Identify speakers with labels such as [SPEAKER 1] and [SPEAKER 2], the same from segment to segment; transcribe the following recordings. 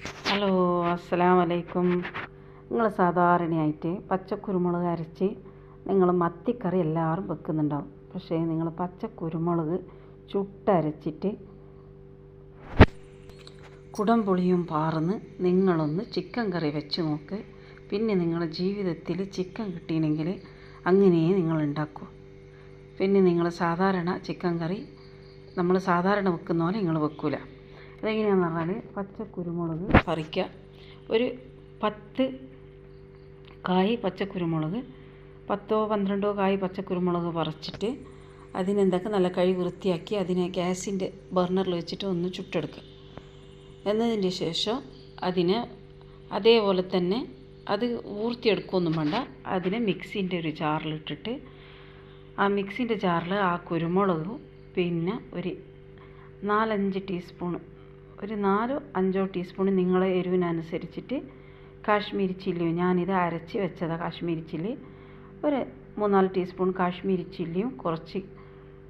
[SPEAKER 1] Hello, അസ്സലാമു അലൈക്കും. നിങ്ങൾ സാധാരണയായിട്ട് പച്ചക്കുരുമുളക് അരച്ച് നിങ്ങൾ മത്തിക്കറി എല്ലാവരും വെക്കുന്നുണ്ടാവും. പക്ഷേ നിങ്ങൾ പച്ചക്കുരുമുളക് ചുട്ടരച്ചിട്ട് കുടംപുളിയും പാർന്ന് നിങ്ങളൊന്ന് ചിക്കൻ കറി വെച്ച് നോക്ക്. പിന്നെ നിങ്ങളുടെ ജീവിതത്തിൽ ചിക്കൻ കിട്ടിയില്ലെങ്കിൽ അങ്ങനെ നിങ്ങൾ ഉണ്ടാക്കൂ. പിന്നെ നിങ്ങൾ സാധാരണ ചിക്കൻ കറി നമ്മൾ സാധാരണ വെക്കുന്ന പോലെ നിങ്ങൾ വെക്കൂല. അതെങ്ങനെയാണെന്ന് പറഞ്ഞാൽ, പച്ചക്കുരുമുളക് പറിക്കുക. ഒരു 10 കായ് പച്ചക്കുരുമുളക്, 10-12 കായ് പച്ചക്കുരുമുളക് പറിച്ചിട്ട് അതിനെന്തൊക്കെ നല്ല കഴുകി വൃത്തിയാക്കി അതിനെ ഗ്യാസിൻ്റെ ബർണറിൽ വെച്ചിട്ട് ഒന്ന് ചുട്ടെടുക്കുക. എന്നതിന് ശേഷം അതിനെ അതേപോലെ തന്നെ അത് ഊർത്തിയെടുക്കുകയൊന്നും വേണ്ട. അതിനെ മിക്സിൻ്റെ ഒരു ജാറിലിട്ടിട്ട് ആ മിക്സിൻ്റെ ജാറിൽ ആ കുരുമുളകും പിന്നെ ഒരു 4-5 ടീസ്പൂൺ, ഒരു 4-5 ടീസ്പൂൺ നിങ്ങളെ എരിവിനനുസരിച്ചിട്ട് കാശ്മീരി ചില്ലിയും, ഞാനിത് അരച്ച് വെച്ചതാണ് കാശ്മീരി ചില്ലി, ഒരു 3-4 ടീസ്പൂൺ കാശ്മീരി ചില്ലിയും കുറച്ച്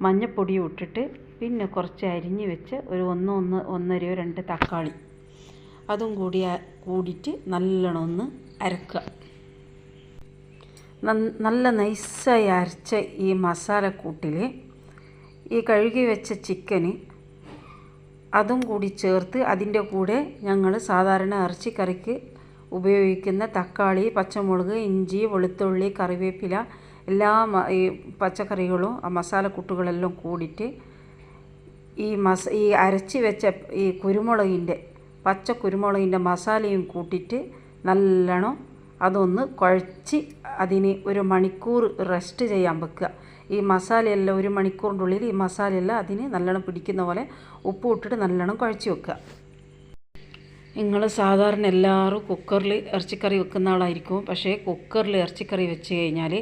[SPEAKER 1] മഞ്ഞൾപ്പൊടിയും ഇട്ടിട്ട് പിന്നെ കുറച്ച് അരിഞ്ഞ് വെച്ച് ഒരു 1-1.5-2 തക്കാളി അതും കൂടിയിട്ട് നല്ലോണം ഒന്ന് അരക്കുക. നല്ല നൈസായി അരച്ച ഈ മസാലക്കൂട്ടിൽ ഈ കഴുകി വെച്ച ചിക്കന് അതും കൂടി ചേർത്ത് അതിൻ്റെ കൂടെ ഞങ്ങൾ സാധാരണ ഇറച്ചിക്കറിക്ക് ഉപയോഗിക്കുന്ന തക്കാളി, പച്ചമുളക്, ഇഞ്ചി, വെളുത്തുള്ളി, കറിവേപ്പില എല്ലാ ഈ പച്ചക്കറികളും ആ മസാലക്കൂട്ടുകളെല്ലാം കൂടിയിട്ട് ഈ അരച്ച് വെച്ച ഈ പച്ചക്കുരുമുളകിൻ്റെ മസാലയും കൂട്ടിയിട്ട് നല്ലോണം അതൊന്ന് കുഴച്ച് അതിന് 1 മണിക്കൂർ റെസ്റ്റ് ചെയ്യാൻ വെക്കുക. ഈ മസാലയെല്ലാം 1 മണിക്കൂറിൻ്റെ ഉള്ളിൽ ഈ മസാലയെല്ലാം അതിന് നല്ലോണം പിടിക്കുന്ന പോലെ ഉപ്പ് ഇട്ടിട്ട് നല്ലോണം കുഴച്ച് വെക്കുക. നിങ്ങൾ സാധാരണ എല്ലാവരും കുക്കറിൽ ഇറച്ചിക്കറി വെക്കുന്ന ആളായിരിക്കും. പക്ഷേ കുക്കറിൽ ഇറച്ചിക്കറി വെച്ച് കഴിഞ്ഞാൽ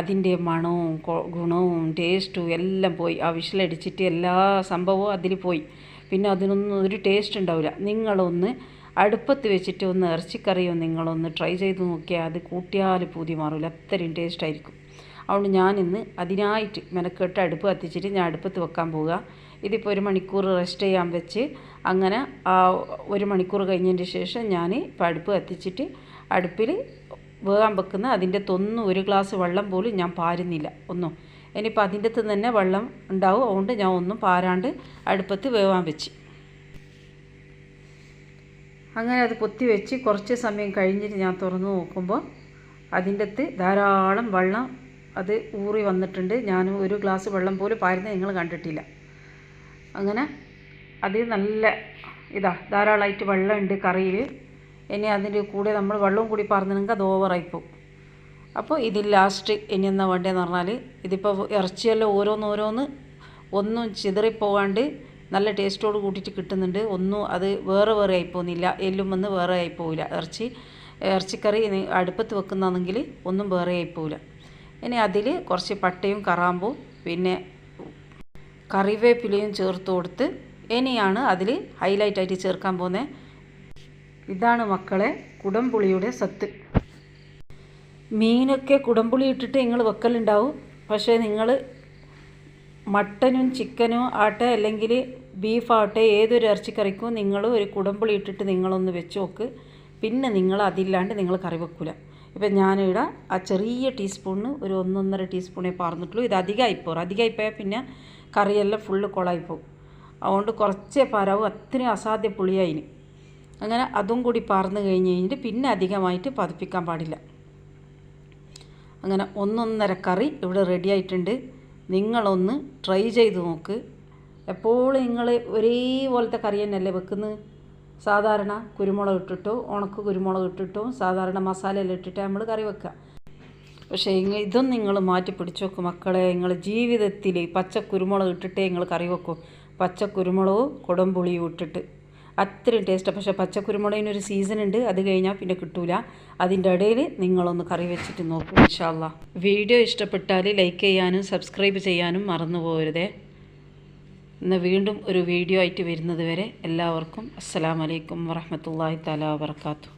[SPEAKER 1] അതിൻ്റെ മണവും ഗുണവും ടേസ്റ്റും എല്ലാം പോയി. ആ വിസിലടിച്ചിട്ട് എല്ലാ സംഭവവും അതിൽ പോയി. പിന്നെ അതിനൊന്നും ഒരു ടേസ്റ്റ് ഉണ്ടാവില്ല. നിങ്ങളൊന്ന് അടുപ്പത്ത് വെച്ചിട്ട് ഒന്ന് ഇറച്ചിക്കറിയോ നിങ്ങളൊന്ന് ട്രൈ ചെയ്ത് നോക്കിയാൽ അത് കൂട്ടിയാൽ പൂതി മാറില്ല, അത്രയും ടേസ്റ്റായിരിക്കും. അതുകൊണ്ട് ഞാനിന്ന് അതിനായിട്ട് മെനക്കെട്ട് അടുപ്പ് കത്തിച്ചിട്ട് ഞാൻ അടുപ്പത്ത് വെക്കാൻ പോവുക. ഇതിപ്പോൾ 1 മണിക്കൂർ റെസ്റ്റ് ചെയ്യാൻ വെച്ച് അങ്ങനെ ആ 1 മണിക്കൂർ കഴിഞ്ഞതിന് ശേഷം ഞാൻ ഇപ്പോൾ അടുപ്പ് കത്തിച്ചിട്ട് അടുപ്പിൽ വേകാൻ വെക്കുന്ന അതിൻ്റെ തൊന്നും 1 ഗ്ലാസ് വെള്ളം പോലും ഞാൻ പാരുന്നില്ല ഒന്നും. ഇനിയിപ്പോൾ അതിൻ്റെ അകത്ത് തന്നെ വെള്ളം ഉണ്ടാവും. അതുകൊണ്ട് ഞാൻ ഒന്നും പാരാണ്ട് അടുപ്പത്ത് വേവാൻ വെച്ച് അങ്ങനെ അത് പൊത്തി വെച്ച് കുറച്ച് സമയം കഴിഞ്ഞിട്ട് ഞാൻ തുറന്ന് നോക്കുമ്പോൾ അതിൻ്റെ അകത്ത് ധാരാളം വെള്ളം അത് ഊറി വന്നിട്ടുണ്ട്. ഞാൻ 1 ഗ്ലാസ് വെള്ളം പോലും പാരുന്നത് നിങ്ങൾ കണ്ടിട്ടില്ല. അങ്ങനെ അത് നല്ല ധാരാളമായിട്ട് വെള്ളമുണ്ട് കറിയിൽ. ഇനി അതിൻ്റെ കൂടെ നമ്മൾ വെള്ളവും കൂടി പാർന്നിട്ടുണ്ടെങ്കിൽ അത് ഓവറായിപ്പോവും. അപ്പോൾ ഇതിൽ ലാസ്റ്റ് ഇനി എന്നാ വേണ്ടതെന്ന് പറഞ്ഞാൽ, ഇതിപ്പോൾ ഇറച്ചിയെല്ലാം ഓരോന്ന് ഒന്നും ചിതറിപ്പോവാണ്ട് നല്ല ടേസ്റ്റോട് കൂട്ടിയിട്ട് കിട്ടുന്നുണ്ട്. ഒന്നും അത് വേറെ ആയിപ്പോകുന്നില്ല, എല്ലും വന്ന് വേറെ ആയിപ്പോവില്ല. ഇറച്ചിക്കറി അടുപ്പത്ത് വെക്കുന്നതാണെങ്കിൽ ഒന്നും വേറെ ആയിപ്പോവില്ല. ഇനി അതിൽ കുറച്ച് പട്ടയും കറാമ്പും പിന്നെ കറിവേപ്പിലയും ചേർത്ത് കൊടുത്ത് ഇനിയാണ് അതിൽ ഹൈലൈറ്റായിട്ട് ചേർക്കാൻ പോകുന്നത്. ഇതാണ് മക്കളെ കുടംപുളിയുടെ സത്ത്. മീനൊക്കെ കുടംപുളി ഇട്ടിട്ട് നിങ്ങൾ വെക്കലുണ്ടാവും. പക്ഷേ നിങ്ങൾ മട്ടനും ചിക്കനും ആട്ടെ അല്ലെങ്കിൽ ബീഫാട്ടെ ഏതൊരു ഇറച്ചിക്കറിക്കും നിങ്ങൾ ഒരു കുടംപുളി ഇട്ടിട്ട് നിങ്ങളൊന്ന് വെച്ച് നോക്ക്. പിന്നെ നിങ്ങൾ അതില്ലാണ്ട് നിങ്ങൾ കറി വെക്കില്ല. ഇപ്പം ഞാനിവിടെ ആ ചെറിയ ടീസ്പൂണിന് ഒരു 1-1.5 ടീസ്പൂണേ പാർന്നിട്ടുള്ളൂ. ഇത് അധികമായിപ്പോയാൽ പിന്നെ കറിയെല്ലാം ഫുള്ള് കുളമായിപ്പോവും. അതുകൊണ്ട് കുറച്ചേ പാരാവും, അത്രയും അസാധ്യ പുളിയായിന്. അങ്ങനെ അതും കൂടി പാർന്ന് കഴിഞ്ഞിട്ട് പിന്നെ അധികമായിട്ട് പതിപ്പിക്കാൻ പാടില്ല. അങ്ങനെ 1-1.5 കറി ഇവിടെ റെഡി ആയിട്ടുണ്ട്. നിങ്ങളൊന്ന് ട്രൈ ചെയ്ത് നോക്ക്. എപ്പോഴും നിങ്ങൾ ഒരേപോലത്തെ കറി തന്നെയല്ലേ വെക്കുന്നത്? സാധാരണ കുരുമുളക് ഇട്ടിട്ടോ ഉണക്ക് കുരുമുളക് ഇട്ടിട്ടോ സാധാരണ മസാലയെല്ലാം ഇട്ടിട്ട് നമ്മൾ കറി വെക്കുക. പക്ഷേ ഇതൊന്നും നിങ്ങൾ മാറ്റി പിടിച്ച് നോക്കും മക്കളെ. നിങ്ങൾ ജീവിതത്തിൽ പച്ചക്കുരുമുളക് ഇട്ടിട്ടേ നിങ്ങൾ കറി വെക്കും. പച്ചക്കുരുമുളകും കുടംപുളിയും ഇട്ടിട്ട് അത്രയും ടേസ്റ്റാണ്. പക്ഷേ പച്ചക്കുരുമുളകിനൊരു സീസൺ ഉണ്ട്, അത് കഴിഞ്ഞാൽ പിന്നെ കിട്ടൂല. അതിൻ്റെ ഇടയിൽ നിങ്ങളൊന്ന് കറി വെച്ചിട്ട് നോക്കും ഇൻഷാ അല്ലാഹ്. വീഡിയോ ഇഷ്ടപ്പെട്ടാൽ ലൈക്ക് ചെയ്യാനും സബ്സ്ക്രൈബ് ചെയ്യാനും മറന്നു പോകരുതേ. ഇന്ന് വീണ്ടും ഒരു വീഡിയോ ആയിട്ട് വരുന്നത് വരെ എല്ലാവർക്കും അസ്സലാമു അലൈക്കും വറഹ്മത്തുള്ളാഹി തആല വബറകാതുഹു.